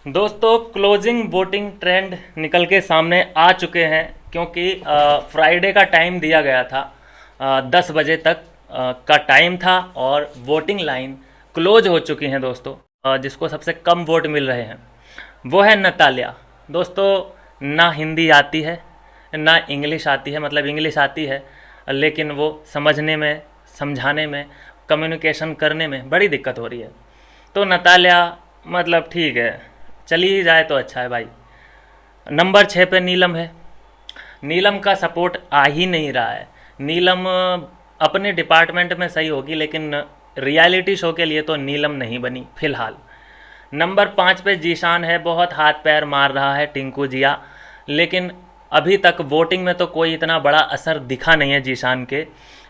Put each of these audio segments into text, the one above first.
दोस्तों closing voting trend निकल के सामने आ चुके हैं क्योंकि फ्राइडे का टाइम दिया गया था। 10 बजे तक का टाइम था और वोटिंग लाइन क्लोज हो चुकी हैं दोस्तों। जिसको सबसे कम वोट मिल रहे हैं वो है नतालिया। दोस्तों ना हिंदी आती है ना इंग्लिश आती है, मतलब इंग्लिश आती है लेकिन वो समझने में, समझाने में, कम्युनिकेशन करने में बड़ी दिक्कत हो रही है। तो नतालिया मतलब ठीक है, चली ही जाए तो अच्छा है भाई। नंबर 6 पे नीलम है। नीलम का सपोर्ट आ ही नहीं रहा है। नीलम अपने डिपार्टमेंट में सही होगी लेकिन रियलिटी शो के लिए तो नीलम नहीं बनी फिलहाल। नंबर 5 पे जीशान है, बहुत हाथ पैर मार रहा है टिंकू जिया, लेकिन अभी तक वोटिंग में तो कोई इतना बड़ा असर दिखा नहीं है जीशान के।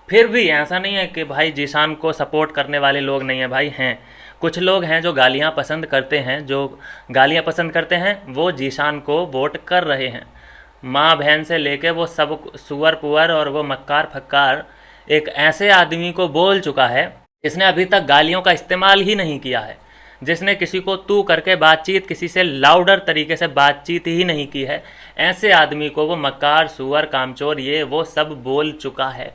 फिर भी ऐसा नहीं है कि भाई जीशान को सपोर्ट करने वाले लोग नहीं हैं, भाई हैं। कुछ लोग हैं जो गालियां पसंद करते हैं, जो गालियां पसंद करते हैं वो जीशान को वोट कर रहे हैं। माँ बहन से लेके वो सब सुअर पुअर और वो मक्कार फक्कार एक ऐसे आदमी को बोल चुका है जिसने अभी तक गालियों का इस्तेमाल ही नहीं किया है, जिसने किसी को तू करके बातचीत, किसी से लाउडर तरीके से बातचीत ही नहीं की है। ऐसे आदमी को वो मक्कार, सुअर, कामचोर ये वो सब बोल चुका है।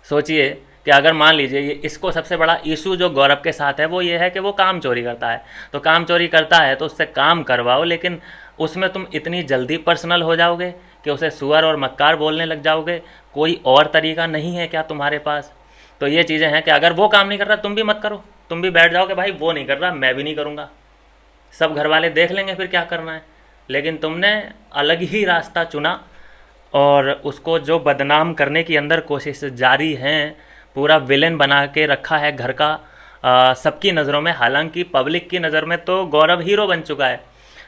सोचिए कि अगर मान लीजिए ये इसको सबसे बड़ा इशू जो गौरव के साथ है वो ये है कि वो काम चोरी करता है, तो काम चोरी करता है तो उससे काम करवाओ, लेकिन उसमें तुम इतनी जल्दी पर्सनल हो जाओगे कि उसे सुअर और मक्कार बोलने लग जाओगे। कोई और तरीका नहीं है क्या तुम्हारे पास? तो ये चीज़ें हैं कि अगर वो काम नहीं कर रहा तुम भी मत करो, तुम भी बैठ जाओ कि भाई वो नहीं कर रहा मैं भी नहीं करूँगा, सब घर वाले देख लेंगे फिर क्या करना है। लेकिन तुमने अलग ही रास्ता चुना और उसको जो बदनाम करने की अंदर कोशिश जारी हैं, पूरा विलेन बना के रखा है घर का सबकी नज़रों में। हालांकि पब्लिक की नज़र में तो गौरव हीरो बन चुका है,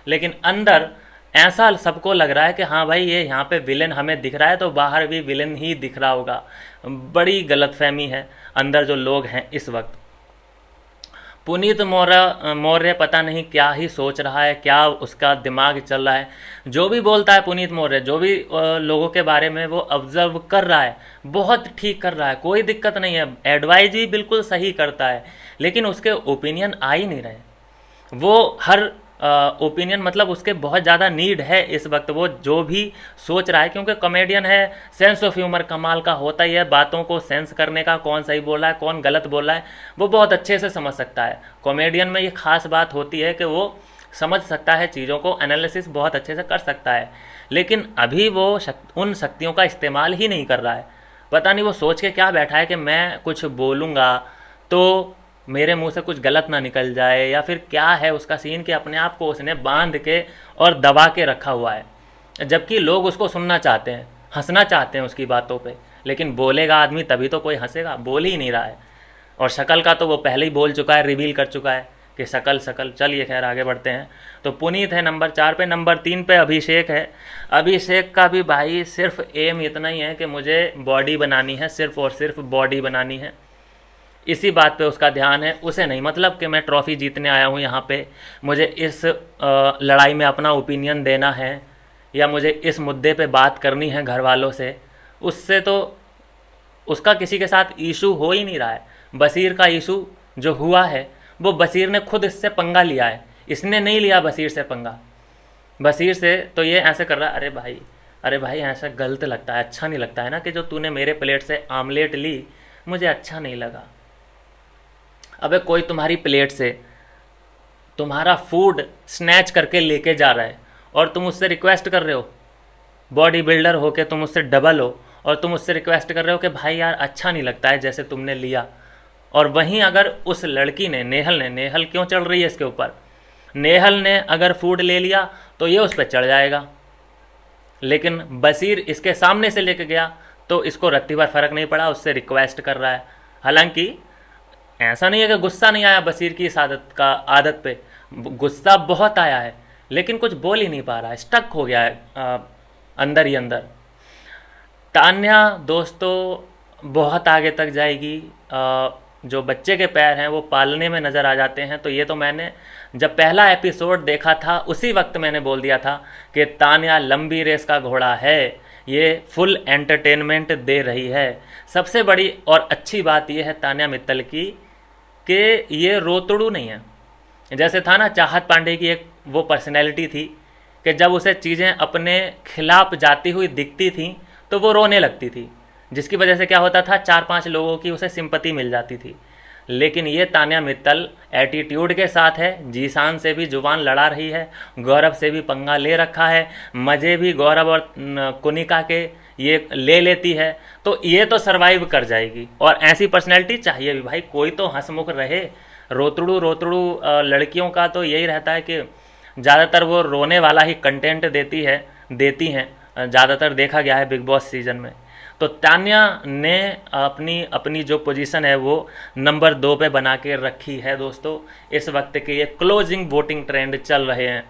लेकिन अंदर ऐसा सबको लग रहा है कि हाँ भाई ये यहाँ पे विलेन हमें दिख रहा है तो बाहर भी विलेन ही दिख रहा होगा। बड़ी गलतफहमी है अंदर जो लोग हैं इस वक्त। पुनीत मौर्य पता नहीं क्या ही सोच रहा है, क्या उसका दिमाग चल रहा है। जो भी बोलता है पुनीत मौर्य, जो भी लोगों के बारे में वो ऑब्जर्व कर रहा है, बहुत ठीक कर रहा है, कोई दिक्कत नहीं है, एडवाइज भी बिल्कुल सही करता है, लेकिन उसके ओपिनियन आ ही नहीं रहे। वो हर ओपिनियन मतलब उसके बहुत ज़्यादा नीड है इस वक्त, वो जो भी सोच रहा है, क्योंकि कॉमेडियन है, सेंस ऑफ ह्यूमर कमाल का होता ही है, बातों को सेंस करने का, कौन सही बोल रहा है कौन गलत बोल रहा है वो बहुत अच्छे से समझ सकता है। कॉमेडियन में ये खास बात होती है कि वो समझ सकता है चीज़ों को, एनालिसिस बहुत अच्छे से कर सकता है, लेकिन अभी वो उन शक्तियों का इस्तेमाल ही नहीं कर रहा है। पता नहीं वो सोच के क्या बैठा है कि मैं कुछ बोलूँगा तो मेरे मुंह से कुछ गलत ना निकल जाए, या फिर क्या है उसका सीन कि अपने आप को उसने बांध के और दबा के रखा हुआ है। जबकि लोग उसको सुनना चाहते हैं, हंसना चाहते हैं उसकी बातों पे, लेकिन बोलेगा आदमी तभी तो कोई हंसेगा, बोल ही नहीं रहा है। और शक्ल का तो वो पहले ही बोल चुका है, रिवील कर चुका है कि शकल शकल। चलिए खैर आगे बढ़ते हैं। तो पुनीत है नंबर 4 पे। नंबर 3 पे अभिषेक है। अभिषेक का भी भाई सिर्फ एम इतना ही है कि मुझे बॉडी बनानी है, सिर्फ और सिर्फ बॉडी बनानी है, इसी बात पे उसका ध्यान है। उसे नहीं मतलब कि मैं ट्रॉफ़ी जीतने आया हूँ यहाँ पे, मुझे इस लड़ाई में अपना ओपिनियन देना है या मुझे इस मुद्दे पे बात करनी है घर वालों से। उससे तो उसका किसी के साथ इशू हो ही नहीं रहा है। बशीर का इशू जो हुआ है वो बशीर ने खुद इससे पंगा लिया है, इसने नहीं लिया बशीर से पंगा। बशीर से तो ये ऐसे कर रहा है, अरे भाई ऐसा गलत लगता है, अच्छा नहीं लगता है ना कि जो तूने मेरे प्लेट से आमलेट ली, मुझे अच्छा नहीं लगा। अबे कोई तुम्हारी प्लेट से तुम्हारा फूड स्नैच करके लेके जा रहा है और तुम उससे रिक्वेस्ट कर रहे हो, बॉडी बिल्डर हो के तुम उससे डबल हो और तुम उससे रिक्वेस्ट कर रहे हो कि भाई यार अच्छा नहीं लगता है जैसे तुमने लिया। और वहीं अगर उस लड़की ने, नेहल क्यों चढ़ रही है इसके ऊपर, नेहल ने अगर फूड ले लिया तो ये उस पर चढ़ जाएगा, लेकिन बशीर इसके सामने से लेके गया तो इसको रत्ती भर फर्क नहीं पड़ा, उससे रिक्वेस्ट कर रहा है। हालांकि ऐसा नहीं है कि गुस्सा नहीं आया बशीर की इस आदत पे, गुस्सा बहुत आया है, लेकिन कुछ बोल ही नहीं पा रहा है, स्टक हो गया है अंदर ही अंदर। तान्या दोस्तों बहुत आगे तक जाएगी। जो बच्चे के पैर हैं वो पालने में नज़र आ जाते हैं। तो ये तो मैंने जब पहला एपिसोड देखा था उसी वक्त मैंने बोल दिया था कि तान्या लंबी रेस का घोड़ा है, ये फुल एंटरटेनमेंट दे रही है। सबसे बड़ी और अच्छी बात यह है तान्या मित्तल की कि ये रोतड़ू नहीं है। जैसे था ना चाहत पांडे की एक वो पर्सनैलिटी थी कि जब उसे चीज़ें अपने खिलाफ जाती हुई दिखती थी तो वो रोने लगती थी, जिसकी वजह से क्या होता था, 4-5 लोगों की उसे सिंपति मिल जाती थी। लेकिन ये तान्या मित्तल एटीट्यूड के साथ है, जीशान से भी जुबान लड़ा रही है, गौरव से भी पंगा ले रखा है, मज़े भी गौरव और कुनिका के ये ले लेती है, तो ये तो सरवाइव कर जाएगी। और ऐसी पर्सनैलिटी चाहिए भी भाई, कोई तो हंसमुख रहे। रोतड़ू रोतड़ू लड़कियों का तो यही रहता है कि ज़्यादातर वो रोने वाला ही कंटेंट देती हैं, ज़्यादातर देखा गया है बिग बॉस सीजन में। तो तान्या ने अपनी अपनी जो पोजीशन है वो नंबर 2 पे बना के रखी है दोस्तों। इस वक्त के ये क्लोजिंग वोटिंग ट्रेंड चल रहे हैं।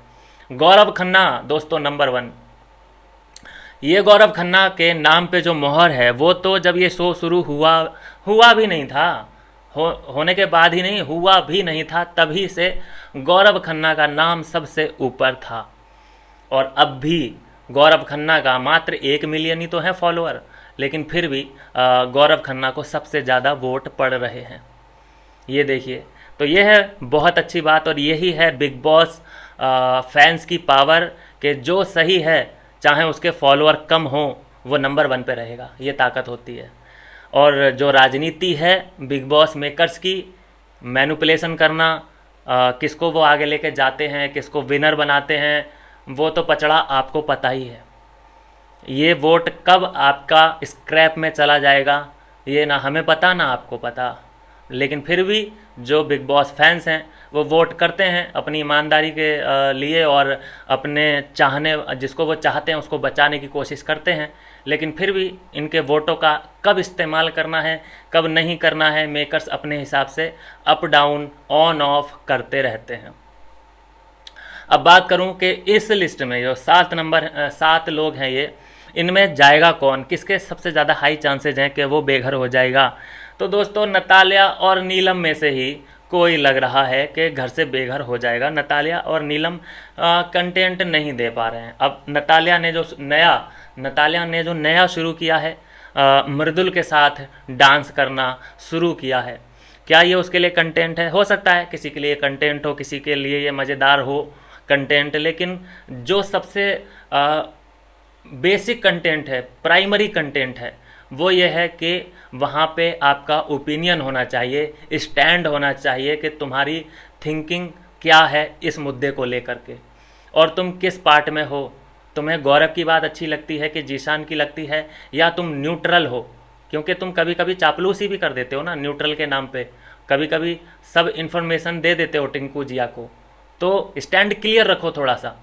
गौरव खन्ना दोस्तों नंबर 1। ये गौरव खन्ना के नाम पे जो मोहर है वो तो जब ये शो शुरू हुआ भी नहीं था, होने के बाद ही नहीं, हुआ भी नहीं था, तभी से गौरव खन्ना का नाम सबसे ऊपर था। और अब भी गौरव खन्ना का मात्र 1 मिलियन ही तो है फॉलोअर, लेकिन फिर भी गौरव खन्ना को सबसे ज़्यादा वोट पड़ रहे हैं। ये देखिए, तो ये है बहुत अच्छी बात। और यही है बिग बॉस फैंस की पावर, कि जो सही है चाहे उसके फॉलोअर कम हो वो नंबर 1 पे रहेगा, ये ताकत होती है। और जो राजनीति है बिग बॉस मेकर्स की, मैनिपुलेशन करना, किसको वो आगे लेके जाते हैं, किसको विनर बनाते हैं, वो तो पचड़ा आपको पता ही है। ये वोट कब आपका स्क्रैप में चला जाएगा ये ना हमें पता ना आपको पता, लेकिन फिर भी जो बिग बॉस फैंस हैं वो वोट करते हैं अपनी ईमानदारी के लिए, और अपने जिसको वो चाहते हैं उसको बचाने की कोशिश करते हैं। लेकिन फिर भी इनके वोटों का कब इस्तेमाल करना है कब नहीं करना है, मेकर्स अपने हिसाब से अप डाउन ऑन ऑफ करते रहते हैं। अब बात करूं कि इस लिस्ट में जो 7 लोग हैं, ये इनमें जाएगा कौन, किसके सबसे ज़्यादा हाई चांसेज हैं कि वो बेघर हो जाएगा। तो दोस्तों नतालिया और नीलम में से ही कोई लग रहा है कि घर से बेघर हो जाएगा। नतालिया और नीलम कंटेंट नहीं दे पा रहे हैं। अब नतालिया ने जो नया शुरू किया है, मृदुल के साथ डांस करना शुरू किया है, क्या ये उसके लिए कंटेंट है? हो सकता है किसी के लिए कंटेंट हो, किसी के लिए ये मज़ेदार हो कंटेंट, लेकिन जो सबसे बेसिक कंटेंट है, प्राइमरी कंटेंट है, वो ये है कि वहाँ पे आपका ओपिनियन होना चाहिए, स्टैंड होना चाहिए कि तुम्हारी थिंकिंग क्या है इस मुद्दे को लेकर के, और तुम किस पार्ट में हो। तुम्हें गौरव की बात अच्छी लगती है कि जीशान की लगती है, या तुम न्यूट्रल हो? क्योंकि तुम कभी कभी चापलूसी भी कर देते हो ना न्यूट्रल के नाम पे, कभी कभी सब इन्फॉर्मेशन दे देते हो टिंकू जिया को। तो स्टैंड क्लियर रखो थोड़ा सा।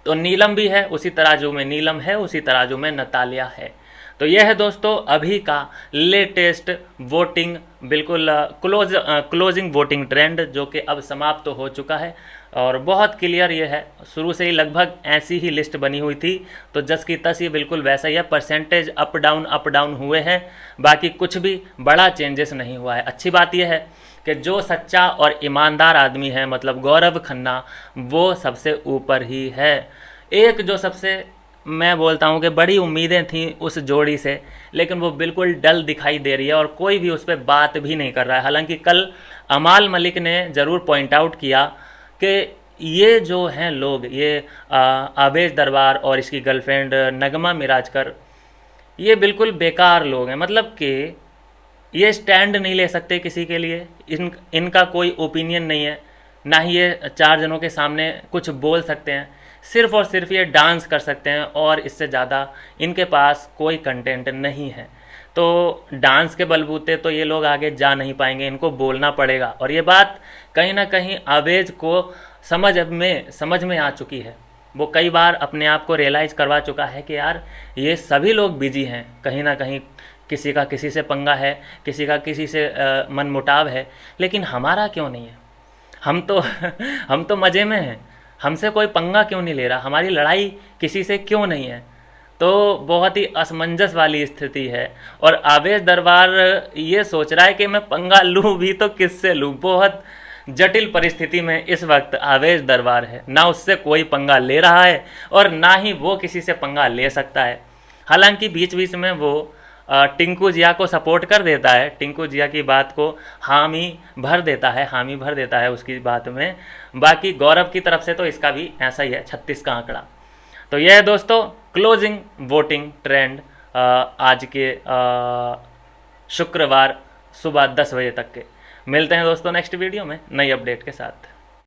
तो नीलम भी है उसी तराजू में, नीलम है उसी तराजू में नतालिया है। तो यह है दोस्तों अभी का लेटेस्ट वोटिंग, बिल्कुल क्लोजिंग वोटिंग ट्रेंड, जो कि अब समाप्त तो हो चुका है और बहुत क्लियर ये है। शुरू से ही लगभग ऐसी ही लिस्ट बनी हुई थी, तो जस की तस ये बिल्कुल वैसा ही है। परसेंटेज अप डाउन हुए हैं, बाकी कुछ भी बड़ा चेंजेस नहीं हुआ है। अच्छी बात यह है कि जो सच्चा और ईमानदार आदमी है, मतलब गौरव खन्ना, वो सबसे ऊपर ही है। एक जो सबसे मैं बोलता हूँ कि बड़ी उम्मीदें थी उस जोड़ी से, लेकिन वो बिल्कुल डल दिखाई दे रही है और कोई भी उस पर बात भी नहीं कर रहा है। हालांकि कल अमाल मलिक ने ज़रूर पॉइंट आउट किया कि ये जो हैं लोग, ये आवेश दरबार और इसकी गर्लफ्रेंड नगमा मिराजकर, ये बिल्कुल बेकार लोग हैं। मतलब कि ये स्टैंड नहीं ले सकते किसी के लिए, इनका कोई ओपिनियन नहीं है, ना ही ये 4 जनों के सामने कुछ बोल सकते हैं। सिर्फ़ और सिर्फ ये डांस कर सकते हैं और इससे ज़्यादा इनके पास कोई कंटेंट नहीं है। तो डांस के बलबूते तो ये लोग आगे जा नहीं पाएंगे, इनको बोलना पड़ेगा। और ये बात कहीं ना कहीं आवेज को समझ में आ चुकी है। वो कई बार अपने आप को रियलाइज़ करवा चुका है कि यार ये सभी लोग बिजी हैं, कहीं ना कहीं किसी का किसी से पंगा है, किसी का किसी से मनमुटाव है, लेकिन हमारा क्यों नहीं है? हम तो मज़े में हैं, हमसे कोई पंगा क्यों नहीं ले रहा, हमारी लड़ाई किसी से क्यों नहीं है? तो बहुत ही असमंजस वाली स्थिति है। और आवेश दरबार ये सोच रहा है कि मैं पंगा लूँ भी तो किससे लूँ। बहुत जटिल परिस्थिति में इस वक्त आवेश दरबार है, ना उससे कोई पंगा ले रहा है और ना ही वो किसी से पंगा ले सकता है। हालांकि बीच बीच में वो टिंकू जिया को सपोर्ट कर देता है, टिंकू जिया की बात को हामी भर देता है उसकी बात में। बाकी गौरव की तरफ से तो इसका भी ऐसा ही है 36 का आंकड़ा। तो यह है दोस्तों क्लोजिंग वोटिंग ट्रेंड आज के शुक्रवार सुबह 10 बजे तक के। मिलते हैं दोस्तों नेक्स्ट वीडियो में नई अपडेट के साथ।